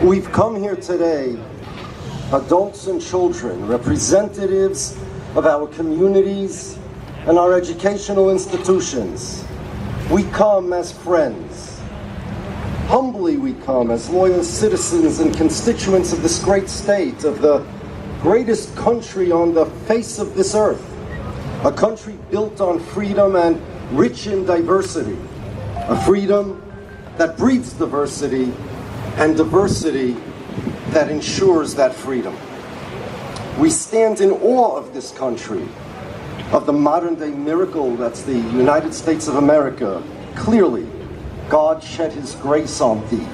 We've come here today, adults and children, representatives of our communities and our educational institutions. We come as friends. Humbly we come as loyal citizens and constituents of this great state, of the greatest country on the face of this earth, a country built on freedom and rich in diversity, a freedom that breeds diversity and diversity that ensures that freedom. We stand in awe of this country, of the modern-day miracle that's the United States of America. Clearly, God shed His grace on thee.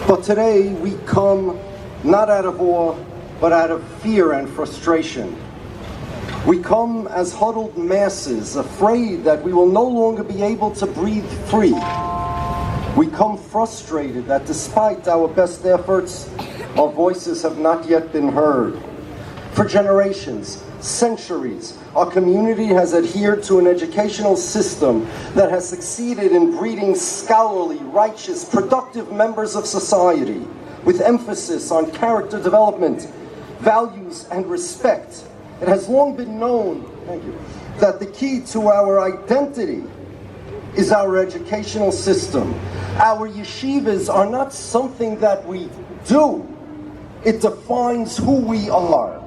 But today we come not out of awe, but out of fear and frustration. We come as huddled masses, afraid that we will no longer be able to breathe free. We come frustrated that despite our best efforts, our voices have not yet been heard. For generations, centuries, our community has adhered to an educational system that has succeeded in breeding scholarly, righteous, productive members of society, with emphasis on character development, values, and respect. It has long been known, that the key to our identity is our educational system. Our yeshivas are not something that we do. It defines who we are.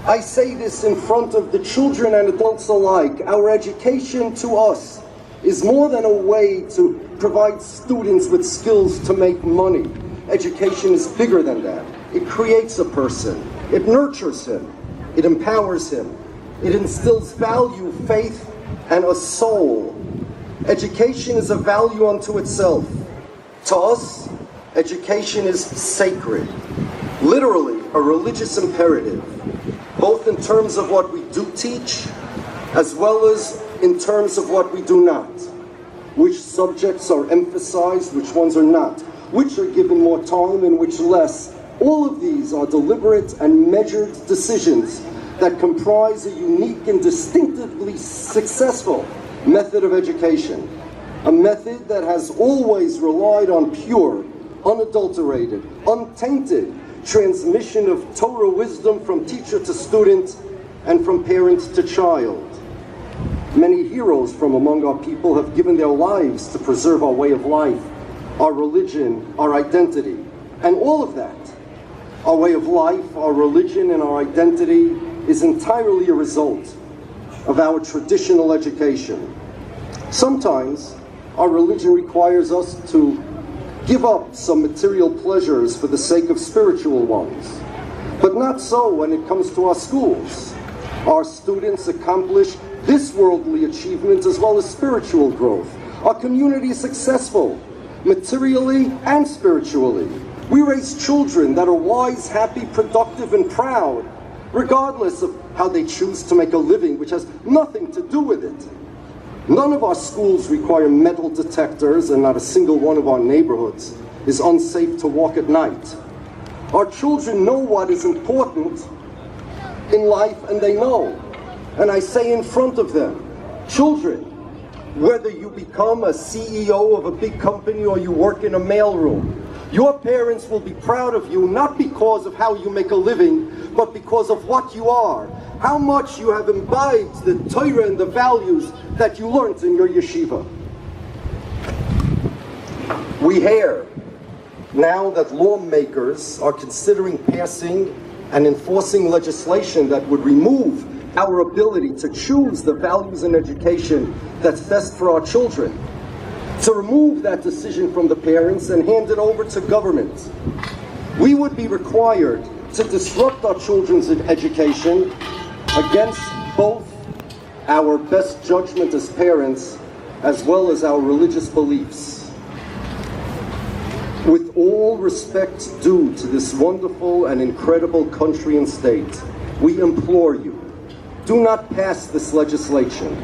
I say this in front of the children and adults alike. Our education to us is more than a way to provide students with skills to make money. Education is bigger than that. It creates a person. It nurtures him. It empowers him. It instills value, faith, and a soul. Education is a value unto itself. To us, education is sacred. Literally, a religious imperative, both in terms of what we do teach, as well as in terms of what we do not. Which subjects are emphasized, which ones are not. Which are given more time and which less. All of these are deliberate and measured decisions that comprise a unique and distinctively successful method of education. A method that has always relied on pure, unadulterated, untainted transmission of Torah wisdom from teacher to student and from parent to child. Many heroes from among our people have given their lives to preserve our way of life, our religion, our identity, and all of that. Our way of life, our religion, and our identity is entirely a result of our traditional education. Sometimes our religion requires us to give up some material pleasures for the sake of spiritual ones. But not so when it comes to our schools. Our students accomplish this worldly achievement as well as spiritual growth. Our community is successful, materially and spiritually. We raise children that are wise, happy, productive, and proud, regardless of how they choose to make a living, which has nothing to do with it. None of our schools require metal detectors, and not a single one of our neighborhoods is unsafe to walk at night. Our children know what is important in life, and they know. And I say in front of them, children, whether you become a CEO of a big company or you work in a mailroom, your parents will be proud of you, not because of how you make a living, but because of what you are. How much you have imbibed the Torah and the values that you learned in your yeshiva. We hear now that lawmakers are considering passing and enforcing legislation that would remove our ability to choose the values in education that's best for our children. To remove that decision from the parents and hand it over to government. We would be required to disrupt our children's education against both our best judgment as parents as well as our religious beliefs. With all respect due to this wonderful and incredible country and state, we implore you, do not pass this legislation.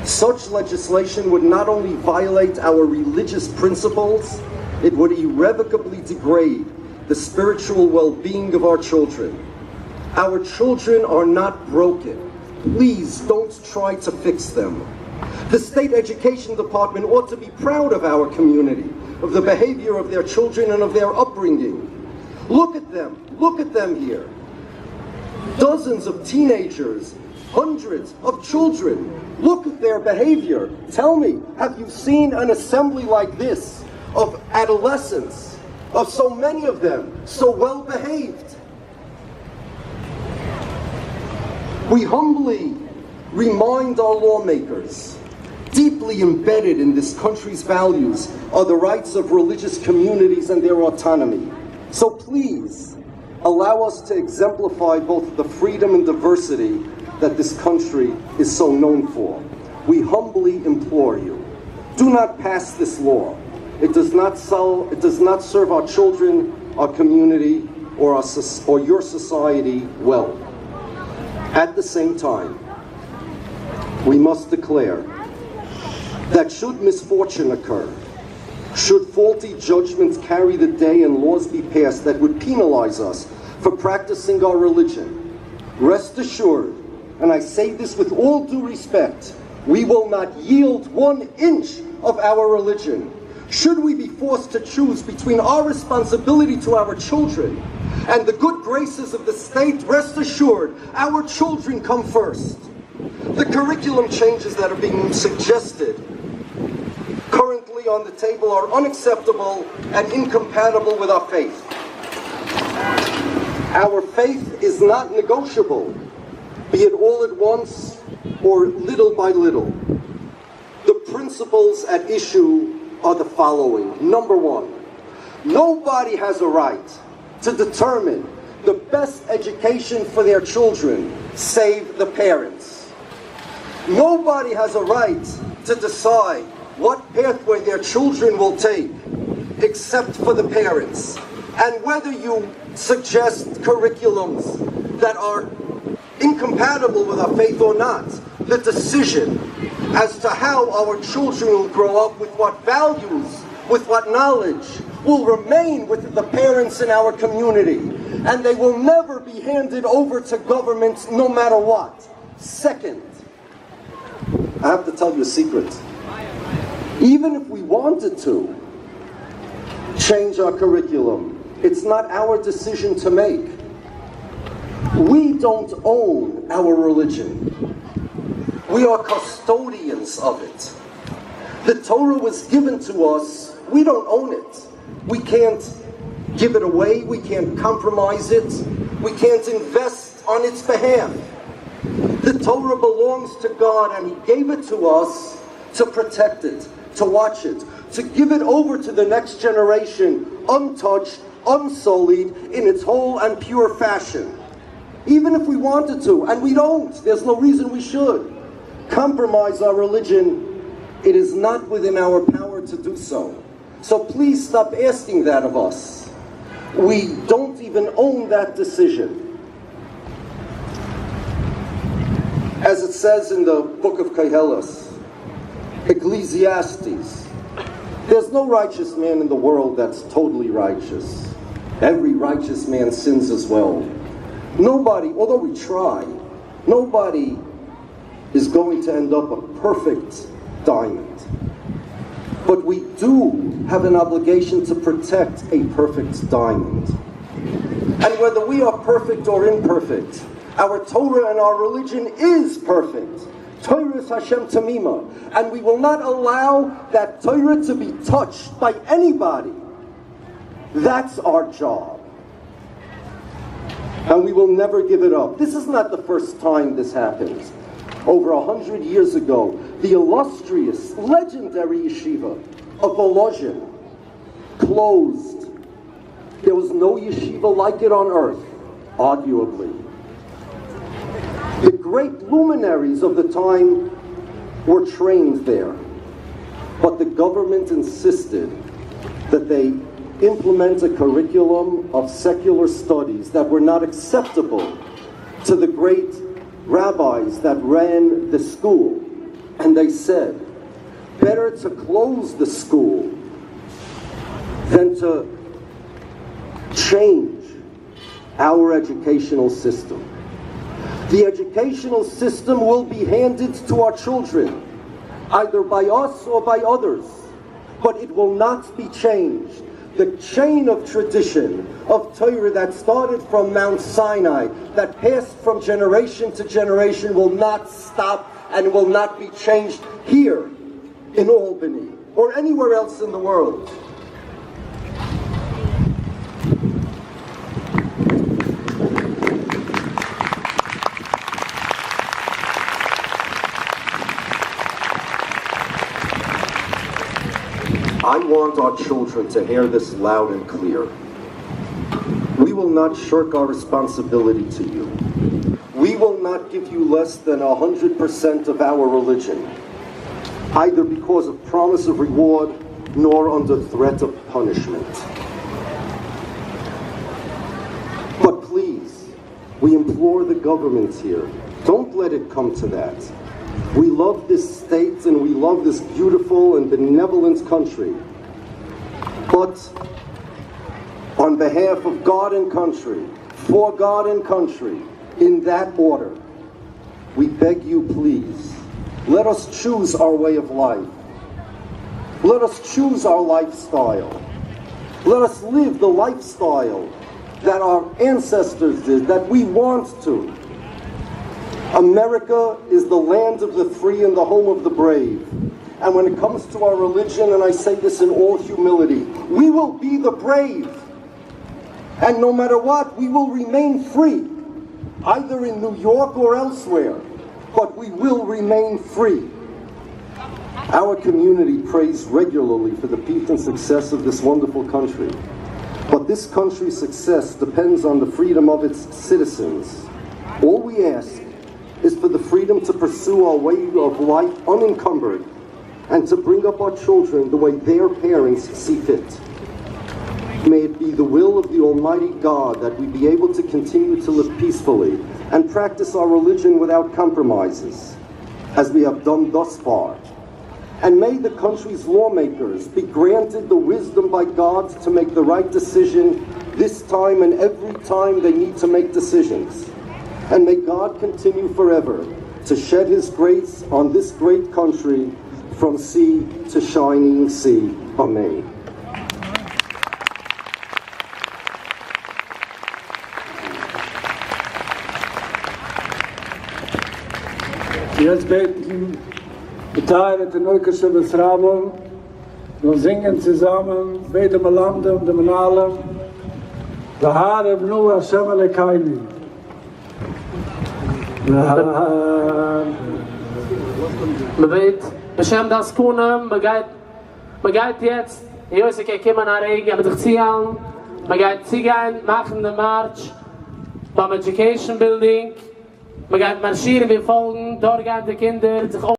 Such legislation would not only violate our religious principles, it would irrevocably degrade the spiritual well-being of our children. Our children are not broken. Please don't try to fix them. The state education department ought to be proud of our community, of the behavior of their children and of their upbringing. Look at them here. Dozens of teenagers, hundreds of children. Look at their behavior. Tell me, have you seen an assembly like this of adolescents, of so many of them, so well behaved? We humbly remind our lawmakers, deeply embedded in this country's values are the rights of religious communities and their autonomy. So please, allow us to exemplify both the freedom and diversity that this country is so known for. We humbly implore you, do not pass this law. It does not serve our children, our community, or your society well. At the same time, we must declare that should misfortune occur, should faulty judgments carry the day and laws be passed that would penalize us for practicing our religion, rest assured, and I say this with all due respect, we will not yield 1 inch of our religion. Should we be forced to choose between our responsibility to our children and the good graces of the state, rest assured, our children come first. The curriculum changes that are being suggested currently on the table are unacceptable and incompatible with our faith. Our faith is not negotiable, be it all at once or little by little. The principles at issue are the following. Number 1, nobody has a right to determine the best education for their children, save the parents. Nobody has a right to decide what pathway their children will take, except for the parents. And whether you suggest curriculums that are incompatible with our faith or not, the decision as to how our children will grow up, with what values, with what knowledge, will remain with the parents in our community. And they will never be handed over to government no matter what. Second, I have to tell you a secret. Even if we wanted to change our curriculum, it's not our decision to make. We don't own our religion. We are custodians of it. The Torah was given to us. We don't own it. We can't give it away. We can't compromise it. We can't invest on its behalf. The Torah belongs to God, and He gave it to us to protect it, to watch it, to give it over to the next generation, untouched, unsullied, in its whole and pure fashion. Even if we wanted to, and we don't, there's no reason we should compromise our religion. It is not within our power to do so. So please stop asking that of us. We don't even own that decision. As it says in the book of Koheles, Ecclesiastes, there's no righteous man in the world that's totally righteous. Every righteous man sins as well. Nobody, although we try, nobody is going to end up a perfect diamond. But we do have an obligation to protect a perfect diamond. And whether we are perfect or imperfect, our Torah and our religion is perfect. Torah is Hashem Tamima. And we will not allow that Torah to be touched by anybody. That's our job. And we will never give it up. This is not the first time this happens. Over 100 years ago, the illustrious, legendary yeshiva of Volozhin closed. There was no yeshiva like it on earth, arguably. The great luminaries of the time were trained there, but the government insisted that they implement a curriculum of secular studies that were not acceptable to the great rabbis that ran the school. And they said, better to close the school than to change our educational system. The educational system will be handed to our children, either by us or by others. but it will not be changed. The chain of tradition of Torah that started from Mount Sinai, that passed from generation to generation, will not stop and will not be changed here in Albany or anywhere else in the world. I want our children to hear this loud and clear. We will not shirk our responsibility to you. We will not give you less than 100% of our religion, either because of promise of reward nor under threat of punishment. But please, we implore the government here, don't let it come to that. We love this state and we love this beautiful and benevolent country. But on behalf of God and country, for God and country, in that order, we beg you, please, let us choose our way of life. Let us choose our lifestyle. Let us live the lifestyle that our ancestors did, that we want to. America is the land of the free and the home of the brave. And when it comes to our religion, and I say this in all humility, we will be the brave. And no matter what, we will remain free, either in New York or elsewhere, but we will remain free. Our community prays regularly for the peace and success of this wonderful country. But this country's success depends on the freedom of its citizens. All we ask is for the freedom to pursue our way of life unencumbered and to bring up our children the way their parents see fit. May it be the will of the Almighty God that we be able to continue to live peacefully and practice our religion without compromises, as we have done thus far. And may the country's lawmakers be granted the wisdom by God to make the right decision this time and every time they need to make decisions. And may God continue forever to shed His grace on this great country from sea to shining sea. Amen. Jetzt beten die Teile der Neukische Besramung. Wir singen zusammen, beten wir Landen, dem Nalen. Der Haare Bnu Hashem Elekaini. Man weet, Hashem das Kunem, man geht jetzt, Joseke kommen nach Regen, aber sich ziehen an, man geht ziehen, machen den March beim Education Building, man geht marschieren, wir folgen, dort gehen die Kinder sich